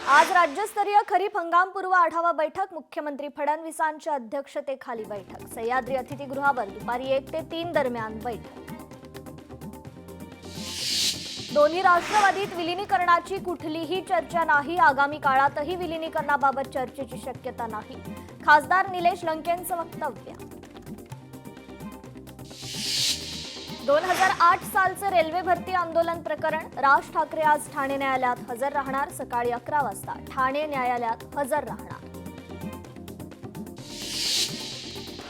आज राज्यस्तरीय खरीप हंगामपूर्व आढावा बैठक मुख्यमंत्री फडणवीसांच्या अध्यक्षतेखाली बैठक सह्याद्री अतिथीगृहावर दुपारी 1 ते 3 दरम्यान बैठक। दोन्ही राष्ट्रवादीत विलीनीकरणाची कुठलीही चर्चा नाही, आगामी काळातही विलीनीकरणाबाबत चर्चेची शक्यता नाही, खासदार निलेश लंकेंचं वक्तव्य। 2008 सालचे रेल्वे भरती आंदोलन प्रकरण, राज ठाकरे आज ठाणे न्यायालयात हजर राहणार। सकाळी 11 वाजता ठाणे न्यायालयात हजर राहणार।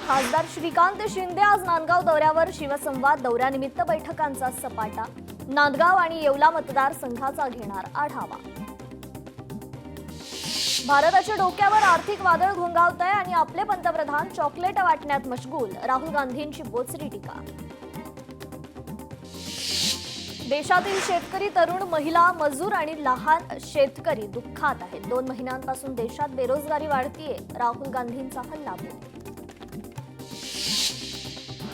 खासदार श्रीकांत शिंदे आज नांदगाव दौऱ्यावर, शिवसंवाद दौऱ्यानिमित्त बैठकांचा सपाटा। नांदगाव आणि येवला मतदारसंघाचा घेणार आढावा। भारताच्या डोक्यावर आर्थिक वादळ घोंगावतंय आणि आपले पंतप्रधान चॉकलेट वाटण्यात मशगूल, राहुल गांधींची बोचरी टीका। देशातील शेतकरी, तरुण, महिला, मजूर आणि लहान शेतकरी दुःखात आहेत। 2 महिन्यांपासून देशात बेरोजगारी वाढतीये, राहुल गांधींचा हल्लाबोल।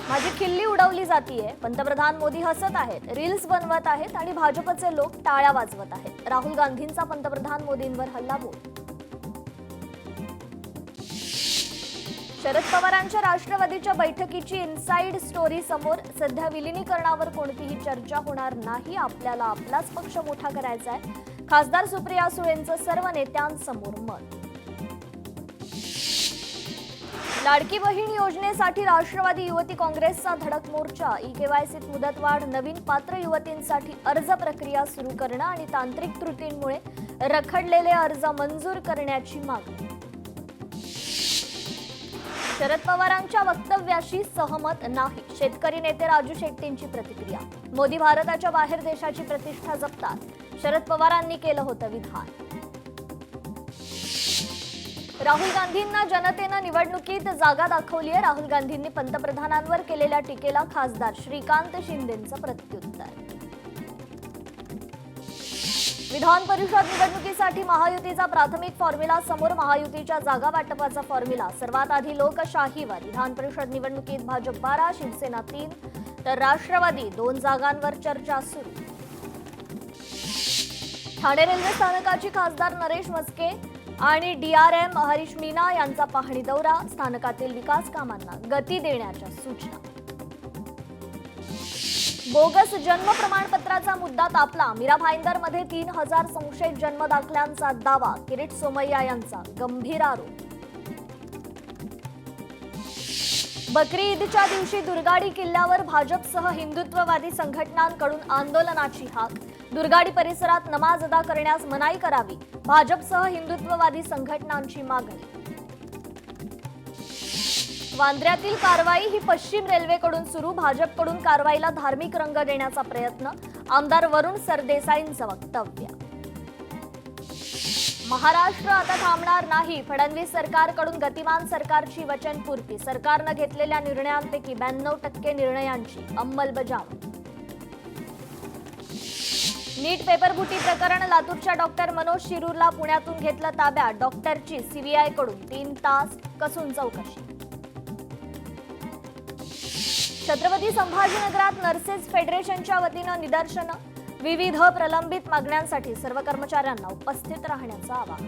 माझी खिल्ली उडवली जातीये, पंतप्रधान मोदी हसत आहेत, रील्स बनवत आहेत आणि भाजपचे लोक टाळ्या वाजवत आहेत, राहुल गांधींचा पंतप्रधान मोदींवर हल्लाबोल। शरद पवारांच्या राष्ट्रवादीच्या बैठकीची इनसाइड स्टोरी समोर, सध्या विलीनीकरणावर कोणतीही चर्चा होणार नाही, आपल्याला आपलाच पक्ष मोठा करायचा आहे, खासदार सुप्रिया सुळेंचं सर्व नेत्यांसमोर मत। लाडकी बहीण योजनेसाठी राष्ट्रवादी युवती काँग्रेसचा धडक मोर्चा, ई-केवायसीत मुदतवाढ, नवीन पात्र युवतींसाठी अर्ज प्रक्रिया सुरू करणं आणि तांत्रिक त्रुटींमुळे रखडलेले अर्ज मंजूर करण्याची मागणी। शरद पवारांच्या वक्तव्याशी सहमत नाही, शेतकरी नेते राजू शेट्टींची प्रतिक्रिया। मोदी भारताच्या बाहेर देशाची प्रतिष्ठा जपतात, शरद पवारांनी केलं होतं विधान। राहुल गांधींना जनतेनं निवडणुकीत जागा दाखवलीये, राहुल गांधींनी पंतप्रधानांवर केलेल्या टीकेला खासदार श्रीकांत शिंदेंचं प्रत्युत्तर। विधान परिषद निवडणुकीसाठी महायुतीचा प्राथमिक फॉर्म्युला समोर, महायुतीच्या जागा वाटपाचा फॉर्म्युला सर्वात आधी लोकशाहीवर। विधान परिषद निवडणुकीत भाजप 12, शिवसेना 3 तर राष्ट्रवादी 2 जागांवर चर्चा सुरू। ठाणे रेल्वे स्थानकाची खासदार नरेश म्हस्के आणि DRM हरीश मीना यांचा पाहणी दौरा, स्थानकातील विकास कामांना गती देण्याच्या सूचना। बोगस जन्म प्रमाणपत्राचा मुद्दा तापला, मीरा भाईंदरमध्ये 3000 संशयित जन्म दाखल्यांचा दावा, किरीट सोमय्या यांचा गंभीर आरोप। बकरी ईदच्या दिवशी दुर्गाडी किल्ल्यावर भाजपसह हिंदुत्ववादी संघटनांकडून आंदोलनाची हाक, दुर्गाडी परिसरात नमाज अदा करण्यास मनाई करावी, भाजपसह हिंदुत्ववादी संघटनांची मागणी। वांद्र्यातील कारवाई ही पश्चिम रेल्वेकडून सुरू, भाजपकडून कारवाईला धार्मिक रंग देण्याचा प्रयत्न, आमदार वरुण सरदेसाईंचं वक्तव्य। महाराष्ट्र आता थांबणार नाही, फडणवीस सरकारकडून गतिमान सरकारची वचनपूर्ती, सरकारनं घेतलेल्या निर्णयांपैकी 92% निर्णयांची अंमलबजावणी। नीट पेपरफुटी प्रकरण, लातूरच्या डॉक्टर मनोज शिरूरला पुण्यातून घेतलं ताब्यात, डॉक्टरची सीबीआयकडून 3 तास कसून चौकशी। छत्रपती संभाजीनगरात नर्सेस फेडरेशनच्या वतीनं निदर्शनं, विविध प्रलंबित मागण्यांसाठी सर्व कर्मचाऱ्यांना उपस्थित राहण्याचं आवाहन।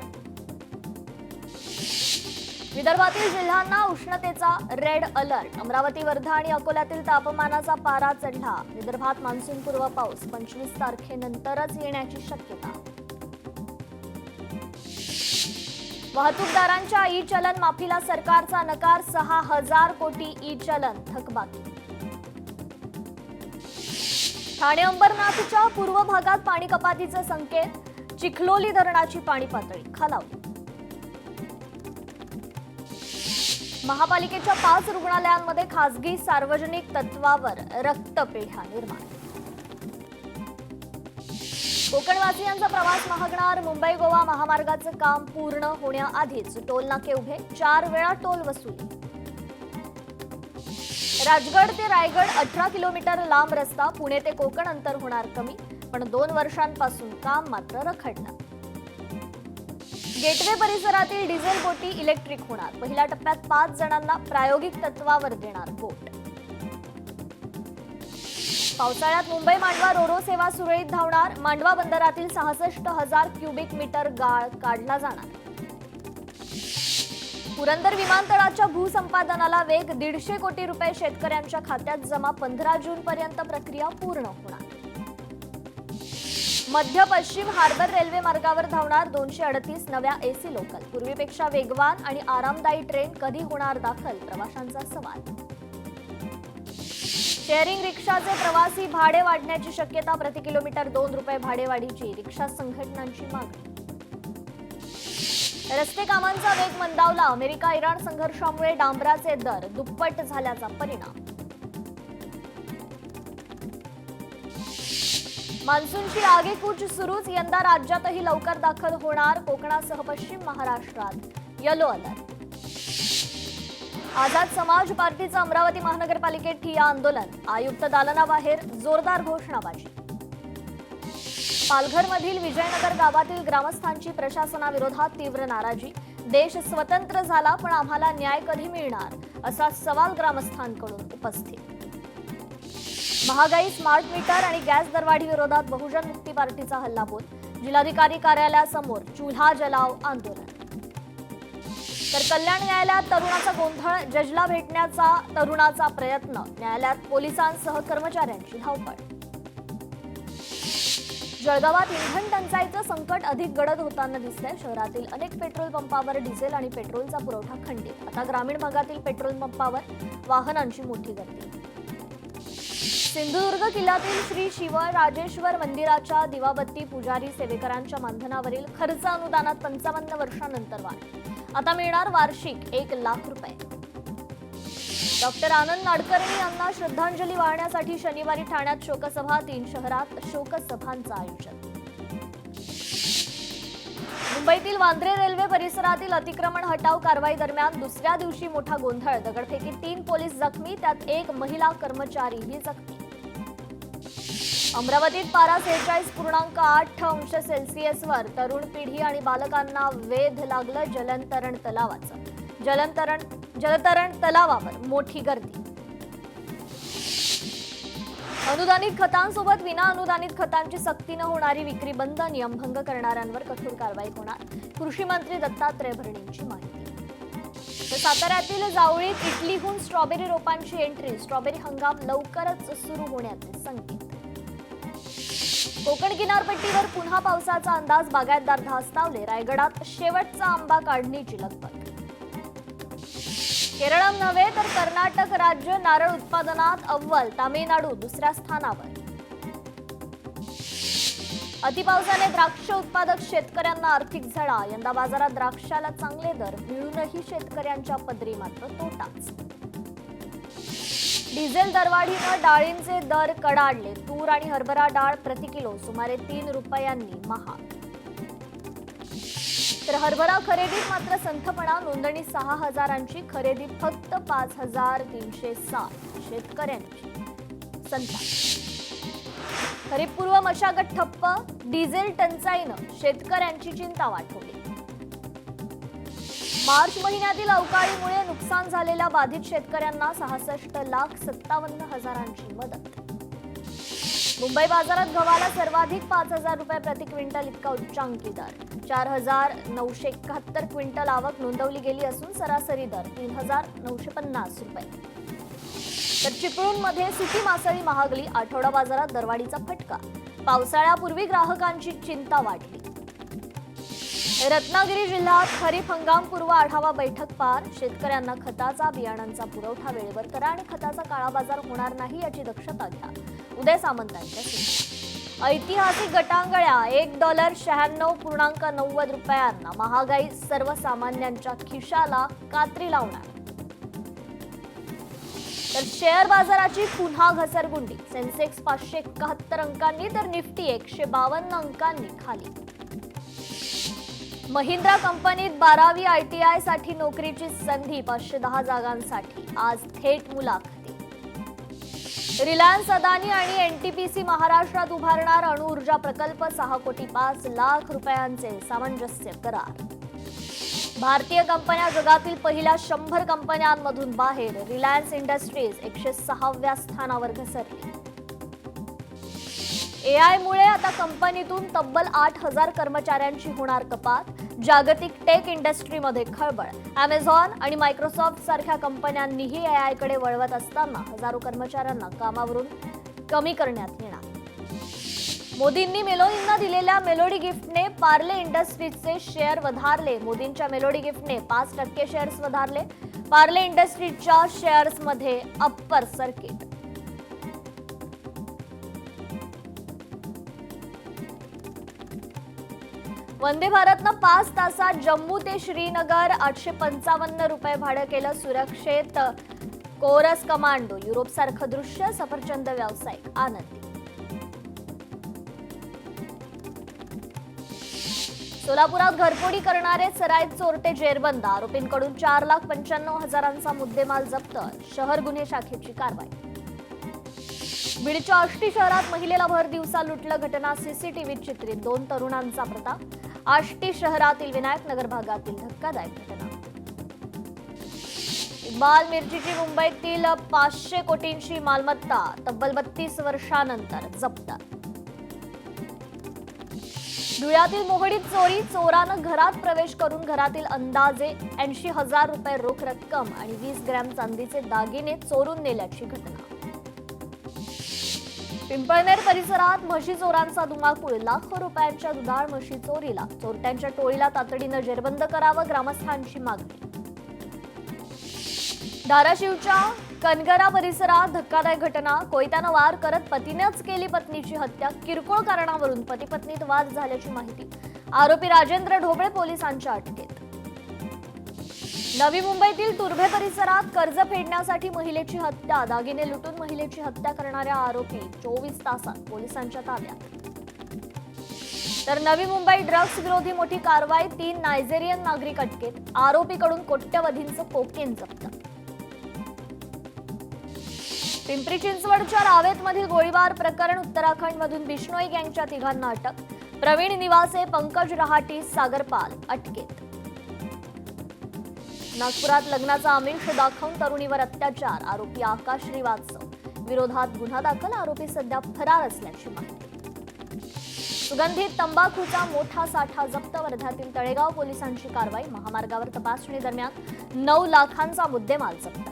विदर्भातील जिल्ह्यांना उष्णतेचा रेड अलर्ट, अमरावती, वर्धा आणि अकोल्यातील तापमानाचा पारा चढला, विदर्भात मान्सूनपूर्व पाऊस 25 तारखेनंतरच येण्याची शक्यता। वाहतूकदारांच्या ई चलन माफीला सरकारचा नकार, 6000 कोटी ई चलन थकबाकी। ठाणे अंबरनाथच्या पूर्व भागात पाणी कपातीचे संकेत, चिखलोली धरणाची पाणी पातळी खालावली। महापालिकेच्या 5 रुग्णालयांमध्ये खासगी सार्वजनिक तत्वावर रक्तपेढ्या निर्माण। कोकणवासियांचा प्रवास महागणार, मुंबई गोवा महामार्गाचं काम पूर्ण होण्याआधीच टोल नाके उभे, 4 वेळा टोल वसुली। राजगड ते रायगड 18 किलोमीटर लांब रस्ता, पुणे ते कोकण अंतर होणार कमी, पण 2 वर्षांपासून काम मात्र रखडणार। गेटवे परिसरातील डिझेल बोटी इलेक्ट्रिक होणार, पहिल्या टप्प्यात 5 जणांना प्रायोगिक तत्वावर देणार बोट। पावसाळ्यात मुंबई मांडवा रोरो सेवा सुरळीत धावणार. मांडवा बंदरातील 66,000 क्युबिक मीटर गाळ काढला जाणार. पुरंदर विमानतळाच्या भूसंपादनाला वेग. 150 कोटी रुपये शेतकऱ्यांच्या खात्यात जमा. 15 जून पर्यंत प्रक्रिया पूर्ण होणार. मध्य पश्चिम हार्बर रेल्वे मार्गावर धावणार 238 नव्या एसी लोकल. पूर्वीपेक्षा वेगवान आणि आरामदायी ट्रेन कधी होणार दाखल, प्रवाशांचा सवाल. शेअरिंग रिक्षाचे प्रवासी भाडे वाढण्याची शक्यता. प्रति किलोमीटर 2 रुपये भाडेवाढीची रिक्षा संघटनांची मागणी. रस्ते कामांचा वेग मंदावला. अमेरिका इराण संघर्षामुळे डांबराचे दर दुप्पट झाल्याचा परिणाम. मान्सूनची आगेकूच सुरूच. यंदा राज्यातही लवकर दाखल होणार. कोकणासह पश्चिम महाराष्ट्रात येलो अलर्ट. आझाद समाज पार्टीचं अमरावती महानगरपालिकेत ठिय्या आंदोलन. आयुक्त दालनाबाहेर जोरदार घोषणाबाजी. पालघरमधील विजयनगर गावातील ग्रामस्थांची प्रशासनाविरोधात तीव्र नाराजी. देश स्वतंत्र झाला पण आम्हाला न्याय कधी मिळणार, असा सवाल ग्रामस्थांकडून उपस्थित. महागाई, स्मार्ट मीटर आणि गॅस दरवाढी विरोधात बहुजन मुक्ती पार्टीचा हल्लाबोल. जिल्हाधिकारी कार्यालयासमोर चुल्हा जलाव आंदोलन. तर कल्याण न्यायालयात तरुणाचा गोंधळ. जजला भेटण्याचा तरुणाचा प्रयत्न. न्यायालयात पोलिसांसह कर्मचाऱ्यांची धावपळ. जळगावात इंधन टंचाईचं संकट अधिक गडद होताना दिसलंय. शहरातील अनेक पेट्रोल पंपावर डिझेल आणि पेट्रोलचा पुरवठा खंडित. आता ग्रामीण भागातील पेट्रोल पंपावर वाहनांची मोठी गर्दी. सिंधुदुर्ग किल्ल्यातील श्री शिवराजेश्वर मंदिराच्या दिवाबत्ती पुजारी सेवेकरांच्या मानधनावरील खर्च अनुदानात 55 वर्षांनंतर वाढ. आता मिळणार वार्षिक 1 लाख रुपये. डॉक्टर आनंद नाडकर्णी यांना श्रद्धांजली वाहण्यासाठी शनिवारी ठाण्यात शोकसभा. 3 शहरात शोकसभांचं आयोजन. मुंबईतील वांद्रे रेल्वे परिसरातील अतिक्रमण हटाव कारवाई दरम्यान दुसऱ्या दिवशी मोठा गोंधळ. दगडफेकीत 3 पोलीस जखमी, त्यात 1 महिला कर्मचारीही जखमी. अमरावतीत पारा 46.8 अंश सेल्सिअसवर. तरुण पिढी आणि बालकांना वेध लागलं जलतरण तलावाचं. जलतरण तलावावर मोठी गर्दी. अनुदानित खतांसोबत विना अनुदानित खतांची सक्तीनं होणारी विक्री बंद. नियमभंग करणाऱ्यांवर कठोर कारवाई होणार. कृषी मंत्री दत्तात्रय भरणेंची माहिती. तर साताऱ्यातील जावळीत इटलीहून स्ट्रॉबेरी रोपांची एंट्री. स्ट्रॉबेरी हंगाम लवकरच सुरू होण्याचे संकेत. कोकण किनारपट्टीवर पुन्हा पावसाचा अंदाज. बागायतदार धास्तावले. रायगडात शेवटचा आंबा काढणीची लगबग. केरळम नव्हे तर कर्नाटक राज्य नारळ उत्पादनात अव्वल. तामिळनाडू दुसऱ्या स्थानावर. अतिपावसाने द्राक्ष उत्पादक शेतकऱ्यांना आर्थिक झळा. यंदा बाजारात द्राक्षाला चांगले दर मिळूनही शेतकऱ्यांच्या पदरी मात्र तोटाच. डिझेल दरवाढीनं डाळींचे दर कडाडले. तूर आणि हरभरा डाळ प्रति किलो सुमारे 3 रुपयांनी महाग. तर हरभरा खरेदीत मात्र संथपणा. नोंदणी 6,000ची, खरेदी फक्त 5,307. शेतकऱ्यांची संताप. खरीपपूर्व मशागत ठप्प. डिझेल टंचाईनं शेतकऱ्यांची चिंता वाढवली. मार्च महिन्यातील अवकाळीमुळे नुकसान झालेल्या बाधित शेतकऱ्यांना 66,57,000ची मदत. मुंबई बाजारात गव्हाला सर्वाधिक 5,000 रुपये प्रति क्विंटल इतका उच्चांकी दर. 4,971 क्विंटल आवक नोंदवली गेली असून सरासरी दर 3,950 रुपये. तर चिपळूणमध्ये सुकी मासळी महागली. आठवडा बाजारात दरवाढीचा फटका. पावसाळ्यापूर्वी ग्राहकांची चिंता वाढली. रत्नागिरी जिल्ह्यात खरीप हंगामपूर्व आढावा बैठक पार. शेतकऱ्यांना खताचा, बियाणांचा पुरवठा वेळेवर करा आणि खताचा काळाबाजार होणार नाही याची दक्षता घ्या. उदय सामंतांच्या सूचना. ऐतिहासिक गटांगळ्या. $1 96.90 रुपयांना. महागाई सर्वसामान्यांच्या खिशाला कात्री लावणार. तर शेअर बाजाराची पुन्हा घसरगुंडी. सेन्सेक्स 571 अंकांनी तर निफ्टी 152 अंकांनी खाली. महिंद्रा कंपनीत 12वी ITI साठी नोकरीची संधी. 510 जागांसाठी आज थेट मुलाखती. रिलायन्स, अदानी आणि NTPC महाराष्ट्रात उभारणार अणुऊर्जा प्रकल्प. 6,05 लाख रुपयांचे सामंजस्य करार. भारतीय कंपन्या जगातील पहिल्या 100 कंपन्यांमधून बाहेर. रिलायन्स इंडस्ट्रीज 106व्या स्थानावर घसरली. AI मुळे आता कंपनीतून तब्बल 8,000 कर्मचाऱ्यांची होणार कपात. जागतिक टेक इंडस्ट्रीमध्ये खळबळ. Amazon आणि मायक्रोसॉफ्ट सारख्या कंपन्यांनीही AI कडे वळवत असताना हजारो कर्मचाऱ्यांना कामावरून कमी करण्यात येणार. मोदींनी मेलोडींना दिलेल्या मेलोडी गिफ्टने पार्ले इंडस्ट्रीजचे शेअर वधारले. मोदींच्या मेलोडी गिफ्टने 5% शेअर्स वधारले. पार्ले इंडस्ट्रीजच्या शेअर्समध्ये अप्पर सर्किट. वंदे भारतनं 5 तासात जम्मू ते श्रीनगर 855 रुपये भाडं केलं. सुरक्षेत कोरस कमांडो. युरोपसारखं दृश्य. सफरचंद व्यावसायिक आनंदी. सोलापुरात घरफोडी करणारे सराईत चोरटे जेरबंद. आरोपींकडून 4,95,000चा मुद्देमाल जप्त. शहर गुन्हे शाखेची कारवाई. बीडच्या आष्टी शहरात महिलेला भर दिवसा लुटलं. घटना सीसीटीव्हीत चित्रित. 2 तरुणांचा प्रताप. आष्टी शहरातील विनायक नगर भागातील धक्कादायक घटना. इक्बाल मिर्चीची मुंबईतील 500 कोटींची मालमत्ता तब्बल 32 वर्षांनंतर जप्त. धुळ्यातील मोहडीत चोरी. चोरानं घरात प्रवेश करून घरातील अंदाजे 80,000 रुपये रोख रक्कम आणि 20 ग्रॅम चांदीचे दागिने चोरून नेल्याची घटना. पिंपळनेर परिसरात म्हशी चोरांचा धुमाकूळ. लाखो रुपयांच्या दुधाळ म्हशी चोरीला. चोरट्यांच्या टोळीला तातडीनं जेरबंद करावं. ग्रामस्थांची मागणी. धाराशिवच्या कनगरा परिसरात धक्कादायक घटना. कोयत्यानं वार करत पतीनेच केली पत्नीची हत्या. किरकोळ कारणावरून पती पत्नीत वाद झाल्याची माहिती. आरोपी राजेंद्र ढोबळे पोलिसांच्या अटकेत. नवी मुंबईतील तुर्भे परिसरात कर्ज फेडण्यासाठी महिलेची हत्या. दागिने लुटून महिलेची हत्या करणाऱ्या आरोपी 24 तासात पोलिसांच्या ताब्यात. तर नवी मुंबई ड्रग्ज विरोधी मोठी कारवाई. 3 नायजेरियन नागरिक अटकेत. आरोपीकडून कोट्यवधींचं कोकेन जप्त. पिंपरी चिंचवडच्या रावेतमधील गोळीबार प्रकरण. उत्तराखंडमधून बिश्नोई गँगच्या 3घांना अटक. प्रवीण निवासे, पंकज रहाटी, सागरपाल अटकेत. नागपुरात लग्नाचा आमिष दाखवून तरुणीवर अत्याचार. आरोपी आकाश श्रीवास्तव विरोधात गुन्हा दाखल. आरोपी सध्या फरार असल्याची माहिती. सुगंधित तंबाखूचा मोठा साठा जप्त. वर्ध्यातील तळेगाव पोलिसांची कारवाई. महामार्गावर तपासणी दरम्यान 9 लाखांचा मुद्देमाल जप्त.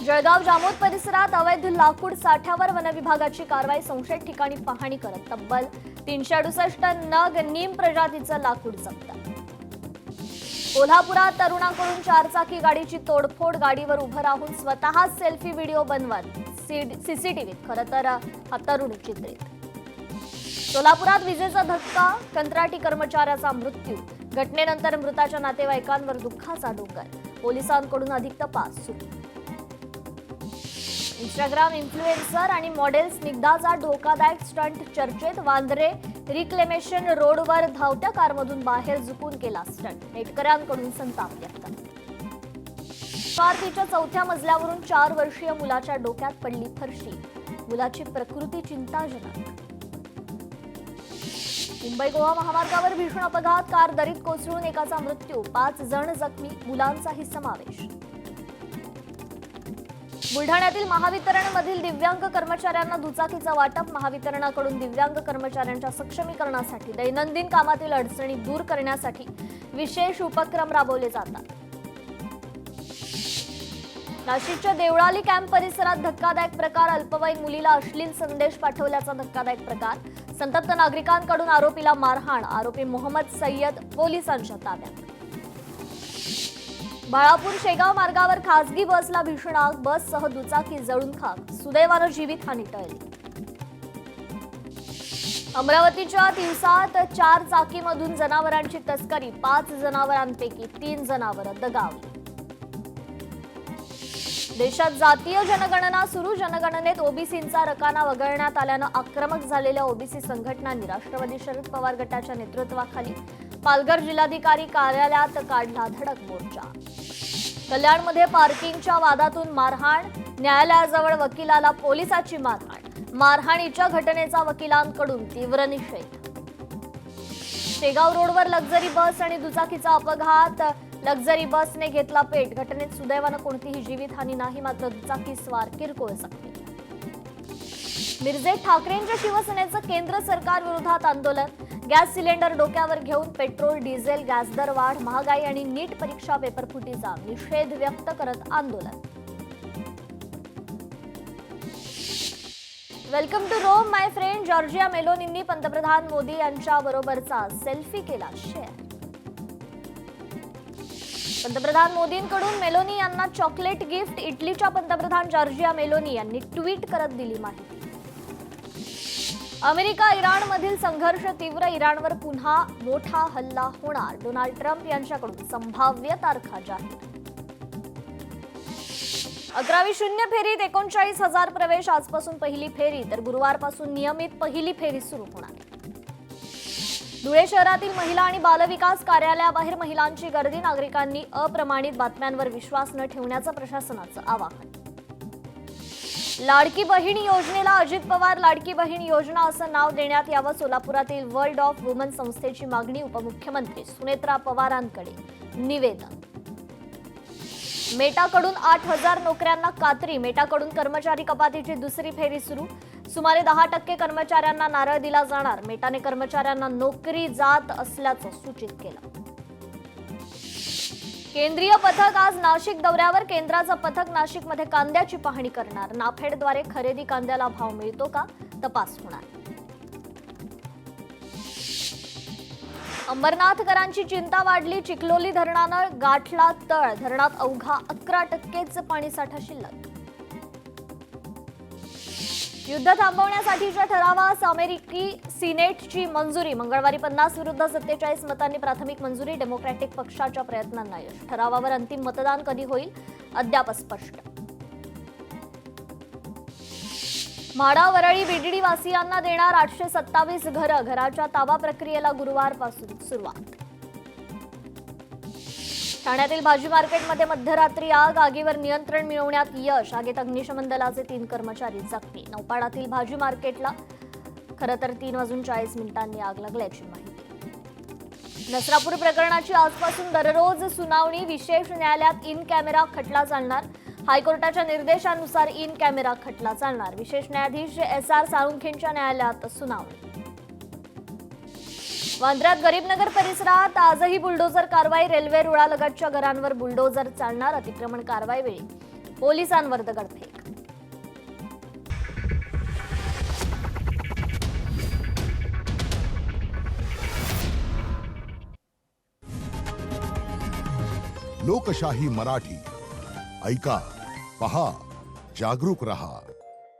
जळगाव जामोद परिसरात अवैध लाकूड साठ्यावर वनविभागाची कारवाई. संशयित ठिकाणी पाहणी करत तब्बल 368 नग नीम प्रजातीचं लाकूड जप्त. कोल्हापुरात तरुणाकडून 4चाकी गाडीची तोडफोड. गाडीवर उभं राहून स्वतःच सेल्फी व्हिडिओ बनवत सीसीटीव्हीत. खरं तर हा तरुण चित्रित. सोलापुरात विजेचा धक्का. कंत्राटी कर्मचाऱ्याचा मृत्यू. घटनेनंतर मृताच्या नातेवाईकांवर दुःखाचा डोंगर. पोलिसांकडून अधिक तपास सुरू. इंस्टाग्राम इन्फ्लुएन्सर आणि मॉडेल स्निग्धाचा धोकादायक स्टंट चर्चेत. वांद्रे रिक्लेमेशन रोडवर धावत्या कारमधून बाहेर झुकून केला स्टंट. नेटकऱ्यांकडून संताप व्यक्त. इमारतीच्या 4थ्या मजल्यावरून 4 वर्षीय मुलाच्या डोक्यात पडली फरशी. मुलाची प्रकृती चिंताजनक. मुंबई गोवा महामार्गावर भीषण अपघात. कार दरीत कोसळून एकाचा मृत्यू. 5 जण जखमी. मुलांचाही समावेश. बुलढाण्यातील महावितरणमधील दिव्यांग कर्मचाऱ्यांना दुचाकीचं वाटप. महावितरणाकडून दिव्यांग कर्मचाऱ्यांच्या सक्षमीकरणासाठी दैनंदिन कामातील अडचणी दूर करण्यासाठी विशेष उपक्रम राबवले जातात. नाशिकच्या देवळाली कॅम्प परिसरात धक्कादायक प्रकार. अल्पवयीन मुलीला अश्लील संदेश पाठवल्याचा धक्कादायक प्रकार. संतप्त नागरिकांकडून आरोपीला मारहाण. आरोपी मोहम्मद सय्यद पोलिसांच्या ताब्यात. बाळापूर शेगाव मार्गावर खासगी बसला भीषण आग. बससह दुचाकी जळून खाक. सुदैवानं जीवितहानी टळली. अमरावतीच्या तिवसात 4 चाकीमधून जनावरांची तस्करी. 5 जनावरांपैकी 3 जनावरं दगावली. देशात जातीय जनगणना सुरू. जनगणनेत ओबीसींचा रकाना वगळण्यात आल्यानं आक्रमक झालेल्या ओबीसी संघटनांनी राष्ट्रवादी शरद पवार गटाच्या नेतृत्वाखाली पालघर जिल्हाधिकारी कार्यालयात काढला धडक मोर्चा. कल्याणमध्ये पार्किंगच्या वादातून मारहाण. न्यायालयाजवळ वकिलाला पोलिसाची मारहाण. मारहाणीच्या घटनेचा वकिलांकडून तीव्र निषेध. शेगाव रोडवर लक्झरी बस आणि दुचाकीचा अपघात. लक्झरी बसने घेतला पेट. घटनेत सुदैवानं कोणतीही जीवितहानी नाही. मात्र दुचाकी स्वार किरकोळ जखमी. मिरजेत ठाकरेंच्या शिवसेनेचं केंद्र सरकार विरोधात आंदोलन. गॅस सिलेंडर डोक्यावर घेऊन पेट्रोल डिझेल गॅस दर वाढ, महागाई आणि नीट परीक्षा पेपरफुटीचा निषेध व्यक्त करत आंदोलन. Welcome to Rome my friend. Giorgia मेलोनींनी पंतप्रधान मोदी यांच्या बरोबरचा सेल्फी केला शेअर. पंतप्रधान मोदींकडून मेलोनी यांना चॉकलेट गिफ्ट. इटलीच्या पंतप्रधान जॉर्जिया मेलोनी यांनी ट्विट करत दिली माहिती. अमेरिका इराणमधील संघर्ष तीव्र. इराणवर पुन्हा मोठा हल्ला होणार. डोनाल्ड ट्रम्प यांच्याकडून संभाव्य तारखा जाहीर. 11वी शून्य फेरीत 39,000 प्रवेश. आजपासून पहिली फेरी तर गुरुवारपासून नियमित पहिली फेरी सुरू होणार. धुळे शहरातील महिला आणि बालविकास कार्यालयाबाहेर महिलांची गर्दी. नागरिकांनी अप्रमाणित बातम्यांवर विश्वास न ठेवण्याचं प्रशासनाचं आवाहन. लाडकी बहीण योजनेला अजित पवार. लाडकी बहीण योजना असं नाव देण्यात यावं. सोलापुरातील वर्ल्ड ऑफ वुमन संस्थेची मागणी. उपमुख्यमंत्री सुनेत्रा पवारांकडे निवेदन. मेटाकडून 8,000 नोकऱ्यांना कात्री. मेटाकडून कर्मचारी कपातीची दुसरी फेरी सुरू. सुमारे 10% कर्मचाऱ्यांना नारळ दिला जाणार. मेटाने कर्मचाऱ्यांना नोकरी जात असल्याचं सूचित केलं. केंद्रीय पथक आज नाशिक दौऱ्यावर. केंद्राचं पथक नाशिकमध्ये कांद्याची पाहणी करणार. नाफेडद्वारे खरेदी कांद्याला भाव मिळतो का, तपास होणार. अंबरनाथकरांची चिंता वाढली. चिखलोली धरणानं गाठला तळ. धरणात अवघा 11%च पाणीसाठा शिल्लक. युद्ध थांबवण्यासाठीच्या ठरावास अमेरिकी सिनेटची मंजुरी. मंगळवारी 50 विरुद्ध 47 मतांनी प्राथमिक मंजुरी. डेमोक्रॅटिक पक्षाच्या प्रयत्नांना यश. ठरावावर अंतिम मतदान कधी होईल अद्याप अस्पष्ट. म्हाडा वरळी बीडीडी वासियांना देणार 827 घरं. घराच्या ताबा प्रक्रियेला गुरुवारपासून सुरुवात. ठाण्यातील भाजी मार्केटमध्ये मध्यरात्री आग. आगीवर नियंत्रण मिळवण्यात यश. आगीत अग्निशमन दलाचे 3 कर्मचारी जखमी. नौपाडातील भाजी मार्केटला खरं तर 3:40 आग लागल्याची माहिती. नसरापूर प्रकरणाची आजपासून दररोज सुनावणी. विशेष न्यायालयात इन कॅमेरा खटला चालणार. हायकोर्टाच्या निर्देशानुसार इन कॅमेरा खटला चालणार. विशेष न्यायाधीश SR साळुंखेंच्या न्यायालयात सुनावणी. वांद्र्यात गरीबनगर परिसरात आजही बुलडोझर कारवाई. रेल्वे रुळालगतच्या घरांवर बुलडोझर चालणार. अतिक्रमण कारवाई वेळी पोलिसांवर दगडफेक. लोकशाही मराठी ऐका, पहा, जागरूक रहा.